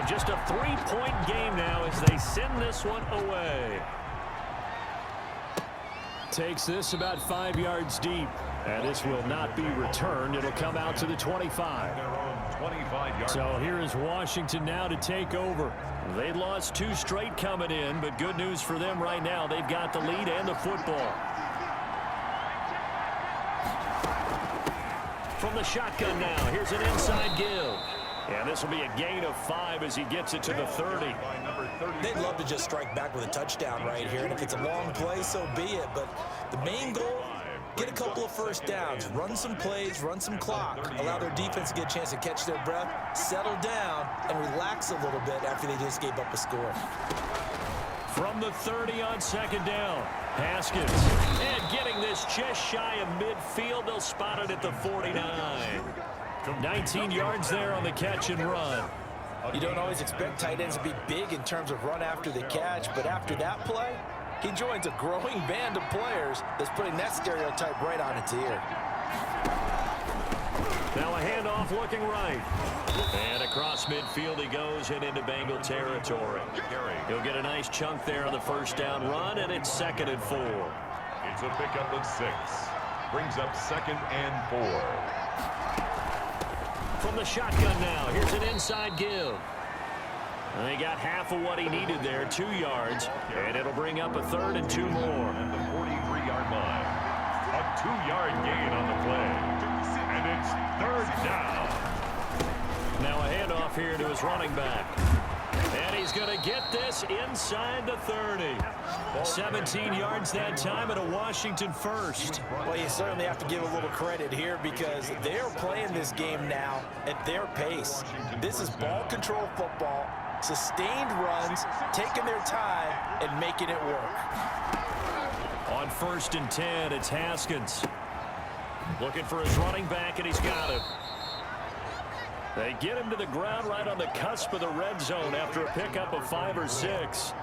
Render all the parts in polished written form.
just a 3-point game now as they send this one away. Takes this about 5 yards deep. And this will not be returned. It'll come out to the 25. So here is Washington now to take over. They lost 2 straight coming in, but good news for them right now. They've got the lead and the football. From the shotgun now, here's an inside give. And this will be a gain of 5 as he gets it to the 30. They'd love to just strike back with a touchdown right here, and if it's a long play, so be it. But the main goal, get a couple of first downs, run some plays, run some clock, allow their defense to get a chance to catch their breath, settle down, and relax a little bit after they just gave up a score. From the 30 on second down, Haskins. And getting this just shy of midfield, they'll spot it at the 49. 19 yards there on the catch and run. You don't always expect tight ends to be big in terms of run after the catch, but after that play, he joins a growing band of players that's putting that stereotype right on its ear. Now a handoff looking right. And across midfield he goes and into Bengal territory. He'll get a nice chunk there on the first down run, and it's 2nd and 4. It's a pickup of 6. Brings up 2nd and 4. From the shotgun now, here's an inside give. And they got half of what he needed there, 2 yards, and it'll bring up a 3rd and 2 more. At the 43-yard line. A 2-yard gain on the play. And it's 3rd down. Now a handoff here to his running back. And he's going to get this inside the 30. 17 yards that time and a Washington first. Well, you certainly have to give a little credit here because they're playing this game now at their pace. This is ball control football, sustained runs, taking their time, and making it work. On 1st and 10, it's Haskins. Looking for his running back, and he's got it. They get him to the ground right on the cusp of the red zone after a pickup of 5 or 6.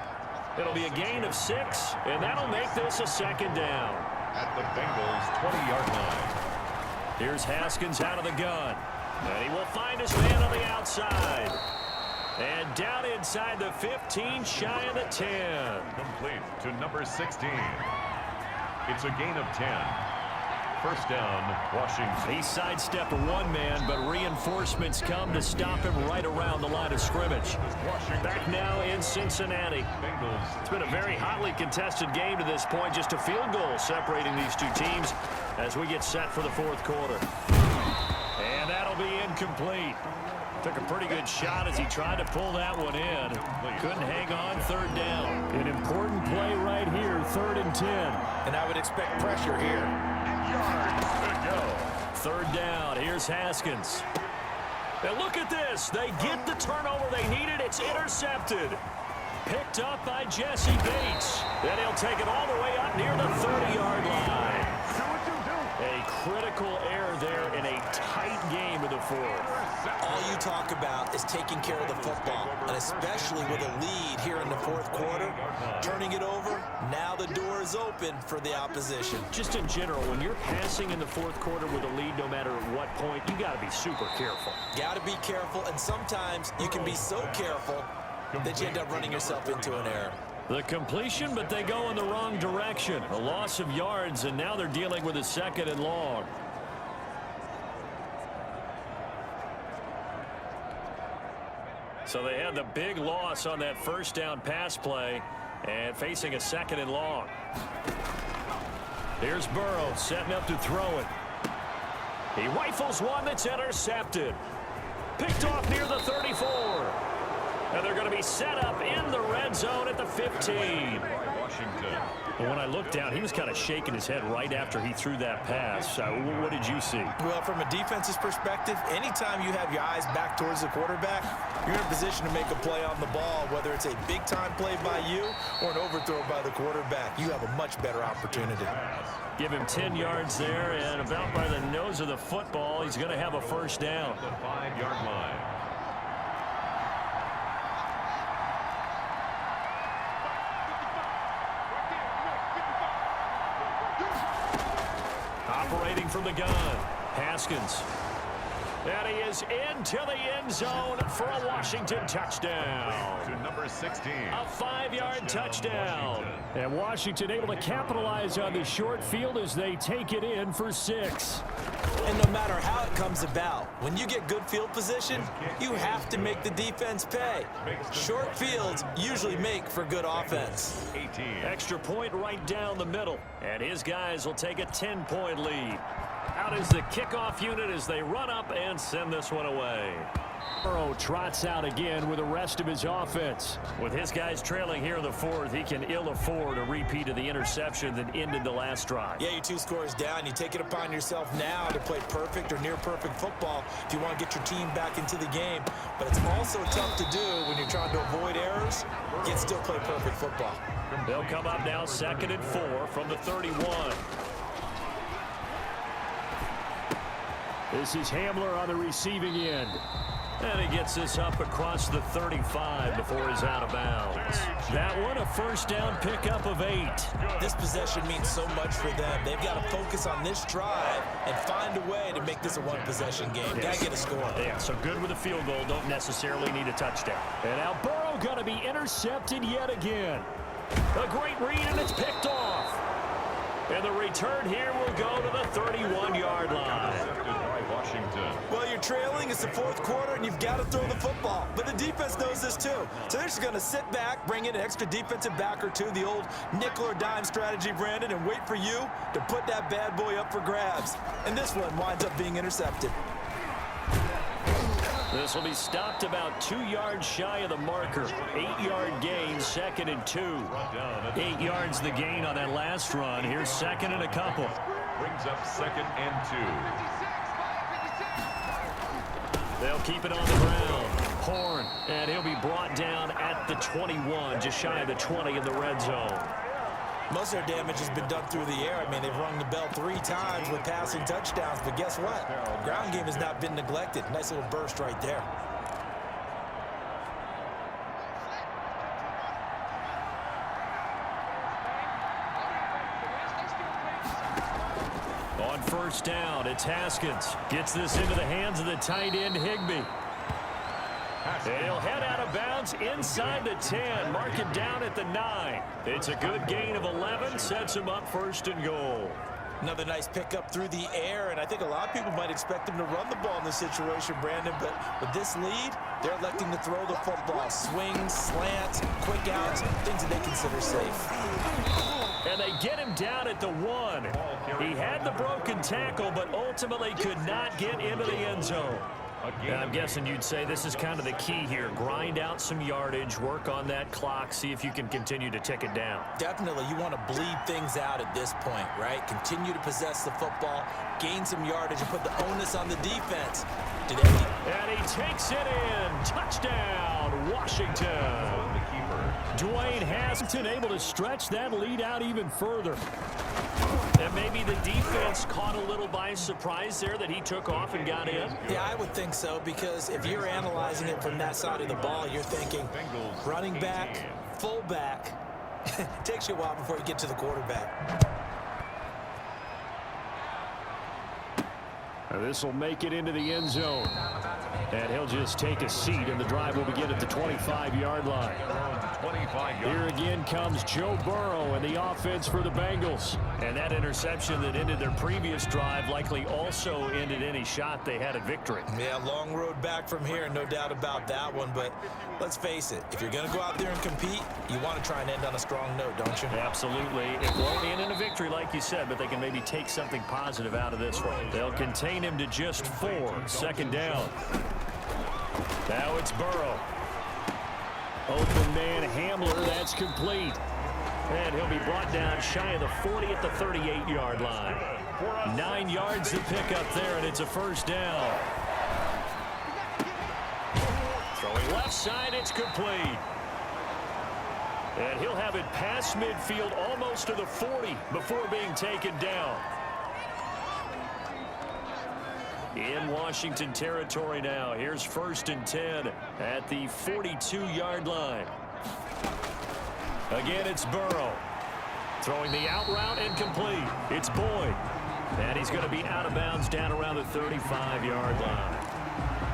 It'll be a gain of 6, and that'll make this a 2nd down. At the Bengals' 20-yard line. Here's Haskins out of the gun. And he will find his man on the outside. And down inside the 15, shy of the 10. Complete to number 16. It's a gain of 10. First down, Washington. He sidestepped one man, but reinforcements come to stop him right around the line of scrimmage. Back now in Cincinnati. It's been a very hotly contested game to this point. Just a field goal separating these two teams as we get set for the 4th quarter. And that'll be incomplete. Took a pretty good shot as he tried to pull that one in. Couldn't hang on. 3rd down. An important play right here, 3rd and 10. And I would expect pressure here. Yards to go. 3rd down. Here's Haskins. And look at this. They get the turnover they needed. It's intercepted. Picked up by Jesse Bates. Then he'll take it all the way up near the 30-yard line. A critical error there in a tight game of the 4th. All you talk about is taking care of the football, and especially with a lead here in the 4th quarter, turning it over, now the door is open for the opposition. Just in general, when you're passing in the 4th quarter with a lead, no matter at what point, you got to be super careful. Got to be careful, and sometimes you can be so careful that you end up running yourself into an error. The completion, but they go in the wrong direction. A loss of yards, and now they're dealing with a 2nd and long. So they had the big loss on that first down pass play and facing a 2nd and long. Here's Burrow setting up to throw it. He rifles one that's intercepted. Picked off near the 34. And they're going to be set up in the red zone at the 15. Washington. But when I looked down, he was kind of shaking his head right after he threw that pass. What did you see? Well, from a defense's perspective, anytime you have your eyes back towards the quarterback, you're in a position to make a play on the ball, whether it's a big-time play by you or an overthrow by the quarterback. You have a much better opportunity. Give him 10 yards there, and about by the nose of the football, he's going to have a first down. The 5-yard line. Operating from the gun, Haskins. And he is into the end zone for a Washington touchdown. To number 16. A 5-yard touchdown. And Washington able to capitalize on the short field as they take it in for 6. And no matter how it comes about, when you get good field position, you have to make the defense pay. Short fields usually make for good offense. 18. Extra point right down the middle. And his guys will take a 10-point lead. Out is the kickoff unit as they run up and send this one away. Burrow trots out again with the rest of his offense. With his guys trailing here in the fourth, he can ill afford a repeat of the interception that ended the last drive. Yeah, you're 2 scores down. You take it upon yourself now to play perfect or near perfect football if you want to get your team back into the game. But it's also tough to do when you're trying to avoid errors, yet still play perfect football. They'll come up now 2nd and 4 from the 31. This is Hamler on the receiving end. And he gets this up across the 35 before he's out of bounds. That one, a first down pickup of 8. This possession means so much for them. They've got to focus on this drive and find a way to make this a one-possession game. Yes. Got to get a score. Yeah, so good with a field goal. Don't necessarily need a touchdown. And now Burrow going to be intercepted yet again. A great read, and it's picked off. And the return here will go to the 31-yard line. Washington. Well, you're trailing. It's the 4th quarter, and you've got to throw the football. But the defense knows this, too. So they're just going to sit back, bring in an extra defensive back or two, the old nickel or dime strategy, Brandon, and wait for you to put that bad boy up for grabs. And this one winds up being intercepted. This will be stopped about 2 yards shy of the marker. 8-yard gain, 2nd and 2. 8 yards the gain on that last run. Here's 2nd and a couple. Brings up 2nd and 2. They'll keep it on the ground. Horn, and he'll be brought down at the 21, just shy of the 20 in the red zone. Most of their damage has been done through the air. I mean, they've rung the bell 3 times with passing touchdowns, but guess what? Ground game has not been neglected. Nice little burst right there. On first down, it's Haskins. Gets this into the hands of the tight end, Higbee. And he'll head out of bounds inside the 10. Mark it down at the 9. It's a good gain of 11. Sets him up 1st and goal. Another nice pickup through the air, and I think a lot of people might expect them to run the ball in this situation, Brandon, but with this lead, they're electing to throw the football. Swings, slants, quick outs, things that they consider safe. And they get him down at the 1. He had the broken tackle, but ultimately could not get into the end zone. And I'm guessing you'd say this is kind of the key here. Grind out some yardage, work on that clock, see if you can continue to tick it down. Definitely, you want to bleed things out at this point, right? Continue to possess the football, gain some yardage, and put the onus on the defense. And he takes it in. Touchdown, Washington. Dwayne Haskins able to stretch that lead out even further. And maybe the defense caught a little by surprise there that he took off and got in. Yeah, I would think so, because if you're analyzing it from that side of the ball, you're thinking running back, fullback. It takes you a while before you get to the quarterback. This will make it into the end zone. And he'll just take a seat, and the drive will begin at the 25-yard line. Here again comes Joe Burrow and the offense for the Bengals. And that interception that ended their previous drive likely also ended any shot they had at victory. Yeah, long road back from here, no doubt about that one. But let's face it, if you're going to go out there and compete, you want to try and end on a strong note, don't you? Absolutely. It won't end in a victory, like you said, but they can maybe take something positive out of this one. They'll contain him to just 4. 2nd down. Now it's Burrow. Open man Hamler, that's complete. And he'll be brought down shy of the 40 at the 38-yard line. 9 yards to pick up there, and it's a first down. Throwing left side, it's complete. And he'll have it past midfield almost to the 40 before being taken down. In Washington territory now. Here's 1st and 10 at the 42-yard line. Again, it's Burrow. Throwing the out route and complete. It's Boyd. And he's going to be out of bounds down around the 35-yard line.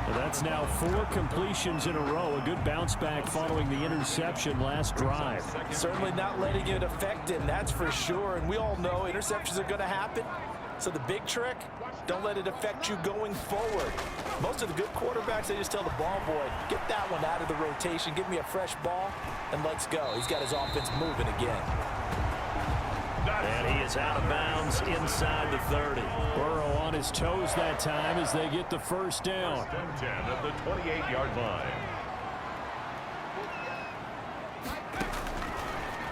Well, that's now 4 completions in a row. A good bounce back following the interception last drive. Certainly not letting it affect him, that's for sure. And we all know interceptions are going to happen. So the big trick, don't let it affect you going forward. Most of the good quarterbacks, they just tell the ball boy, get that one out of the rotation, give me a fresh ball, and let's go. He's got his offense moving again. And he is out of bounds inside the 30. Burrow on his toes that time as they get the first down. First and 10 at the 28-yard line.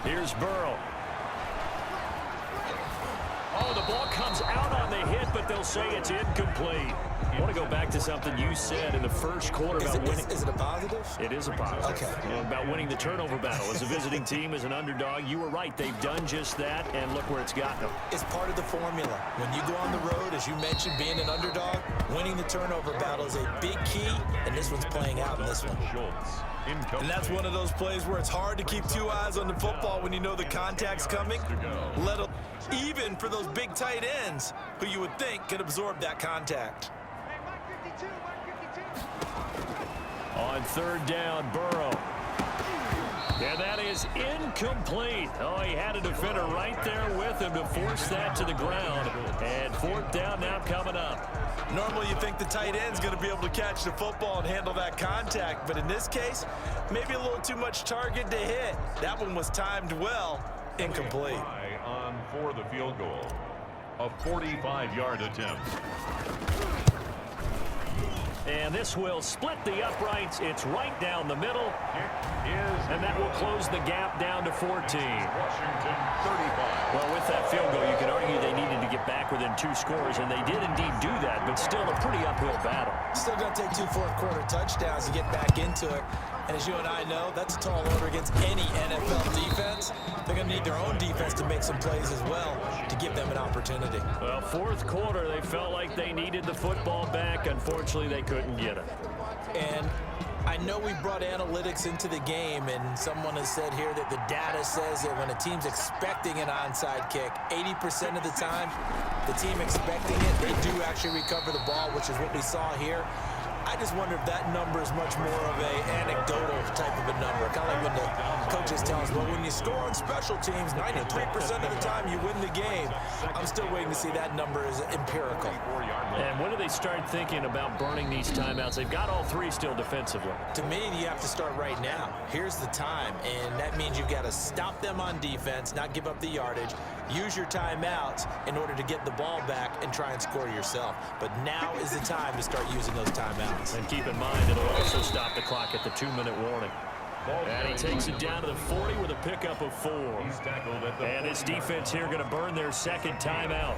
Here's Burrow. Oh, the ball comes out on the hit, but they'll say it's incomplete. I want to go back to something you said in the first quarter about winning. Is it a positive? It is a positive. Okay. About winning the turnover battle. As a visiting team, as an underdog, you were right. They've done just that, and look where it's gotten them. It's part of the formula. When you go on the road, as you mentioned, being an underdog, winning the turnover battle is a big key, and this one's playing out in this one. And that's one of those plays where it's hard to keep 2 eyes on the football when you know the contact's coming. Even for those big tight ends who you would think could absorb that contact. On third down, Burrow. And that is incomplete. Oh, he had a defender right there with him to force that to the ground. And fourth down now coming up. Normally you think the tight end's going to be able to catch the football and handle that contact. But in this case, maybe a little too much target to hit. That one was timed well. Incomplete. On for the field goal. A 45-yard attempt. And this will split the uprights. It's right down the middle. And that will close the gap down to 14. Washington 35. Well, with that field goal, you could argue they needed to get back within 2 scores, and they did indeed do that, but still a pretty uphill battle. Still going to take 2 fourth-quarter touchdowns to get back into it. And as you and I know, that's a tall order against any NFL defense. They're going to need their own defense to make some plays as well to give them an opportunity. Well, fourth quarter, they felt like they needed the football back. Unfortunately, they couldn't get it. And I know we brought analytics into the game, and someone has said here that the data says that when a team's expecting an onside kick, 80% of the time, the team expecting it, they do actually recover the ball, which is what we saw here. I just wonder if that number is much more of an anecdotal type of a number. Kind of like when the coaches tell us, well, when you score on special teams, 93% of the time you win the game. I'm still waiting to see that number is empirical. And when do they start thinking about burning these timeouts? They've got all 3 still defensively. To me, you have to start right now. Here's the time, and that means you've got to stop them on defense, not give up the yardage, use your timeouts in order to get the ball back and try and score yourself. But now is the time to start using those timeouts. And keep in mind, it'll also stop the clock at the 2-minute warning. And he takes it down to the 40 with a pickup of 4. And his defense here going to burn their second timeout.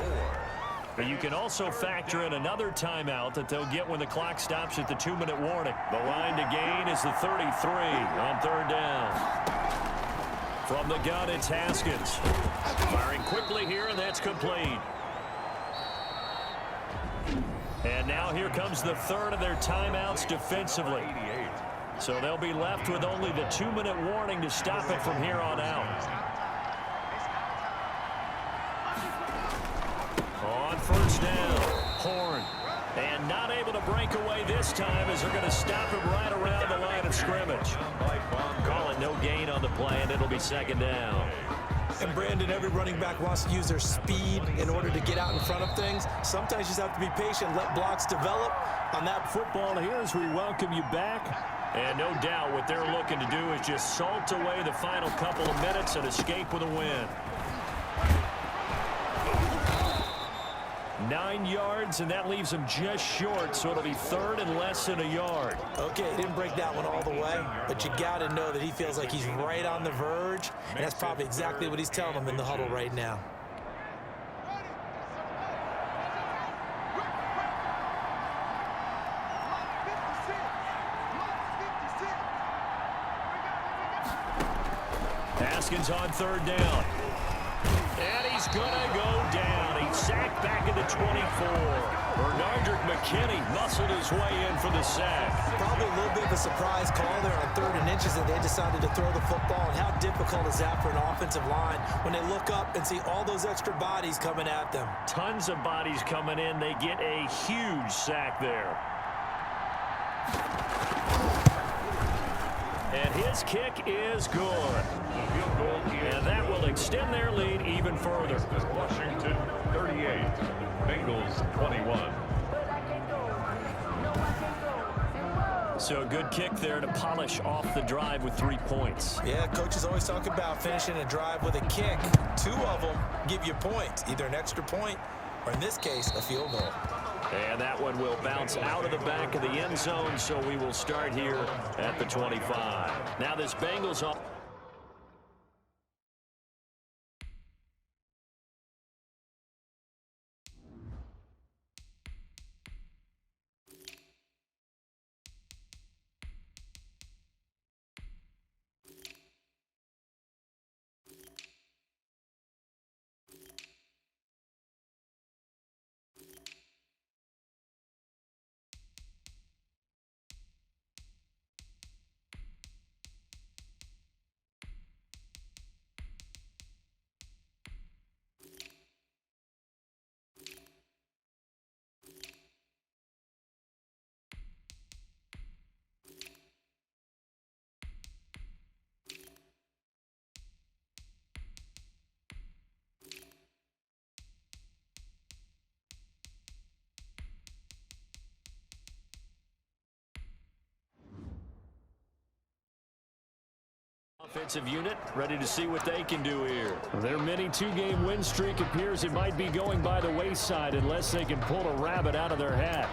But you can also factor in another timeout that they'll get when the clock stops at the 2-minute warning. The line to gain is the 33 on third down. From the gun, it's Haskins. Firing quickly here, and that's complete. And now here comes the third of their timeouts defensively. So they'll be left with only the 2-minute warning to stop it from here on out. On first down, Horn. And not able to break away this time as they're going to stop him right around the line of scrimmage. Call it no gain on the play, and it'll be second down. And Brandon, every running back wants to use their speed in order to get out in front of things. Sometimes you just have to be patient, let blocks develop. On that football here as we welcome you back. And no doubt what they're looking to do is just salt away the final couple of minutes and escape with a win. 9 yards, and that leaves him just short, so it'll be third and less than a yard. Okay, he didn't break that one all the way, but you got to know that he feels like he's right on the verge, and that's probably exactly what he's telling them in the huddle right now. Haskins on third down. And he's going to go down. He's sacked back at the 24. Bernardrick McKinney muscled his way in for the sack. Probably a little bit of a surprise call there on 3rd and inches that they decided to throw the football. And how difficult is that for an offensive line when they look up and see all those extra bodies coming at them? Tons of bodies coming in. They get a huge sack there. And his kick is good. And that will extend their lead even further. Washington 38, Bengals 21. So a good kick there to polish off the drive with 3 points. Yeah, coaches always talk about finishing a drive with a kick. 2 of them give you points, either an extra point or, in this case, a field goal. And that one will bounce out of the back of the end zone, so we will start here at the 25. Now this Bengals on. Offensive unit ready to see what they can do here. Their mini 2-game win streak appears it might be going by the wayside unless they can pull a rabbit out of their hat.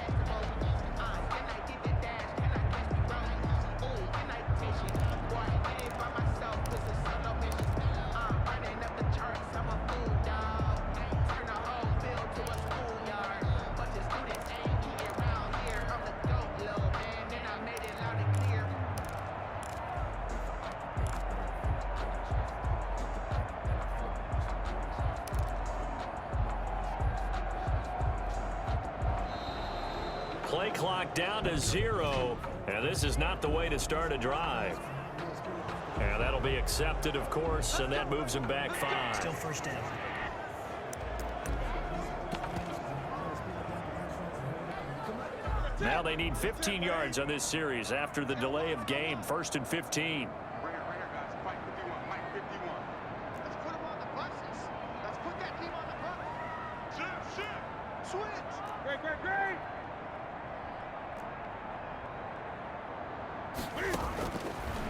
Play clock down to 0, and this is not the way to start a drive. And that'll be accepted, of course, and that moves him back 5. Still first down. Now they need 15 yards on this series after the delay of game. 1st and 15.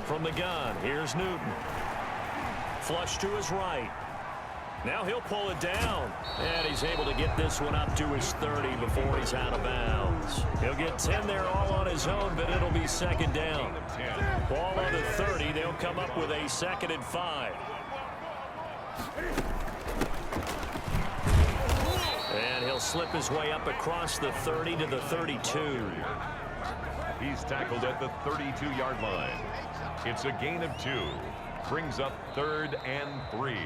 From the gun, here's Newton. Flush to his right. Now he'll pull it down. And he's able to get this one up to his 30 before he's out of bounds. He'll get 10 there all on his own, but it'll be 2nd down. Ball on the 30. They'll come up with a 2nd and 5. And he'll slip his way up across the 30 to the 32. He's tackled at the 32-yard line. It's a gain of 2. Brings up 3rd and 3.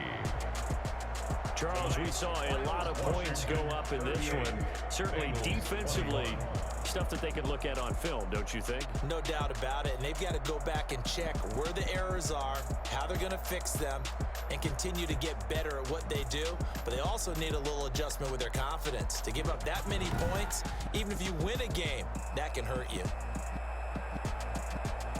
Charles, we saw a lot of points go up in this one. Certainly defensively, stuff that they can look at on film, don't you think? No doubt about it. And they've got to go back and check where the errors are, how they're going to fix them, and continue to get better at what they do. But they also need a little adjustment with their confidence. To give up that many points, even if you win a game, that can hurt you.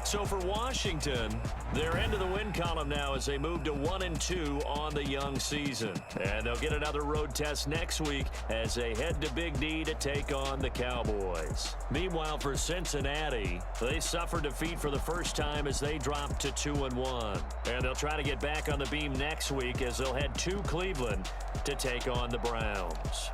So for Washington, they're into the win column now as they move to 1-2 on the young season. And they'll get another road test next week as they head to Big D to take on the Cowboys. Meanwhile, for Cincinnati, they suffered defeat for the first time as they dropped to 2-1. And they'll try to get back on the beam next week as they'll head to Cleveland to take on the Browns.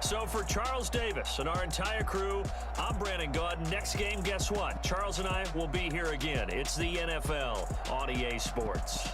So for Charles Davis and our entire crew, I'm Brandon Gaudin. Next game, guess what? Charles and I will be here again. It's the NFL on EA Sports.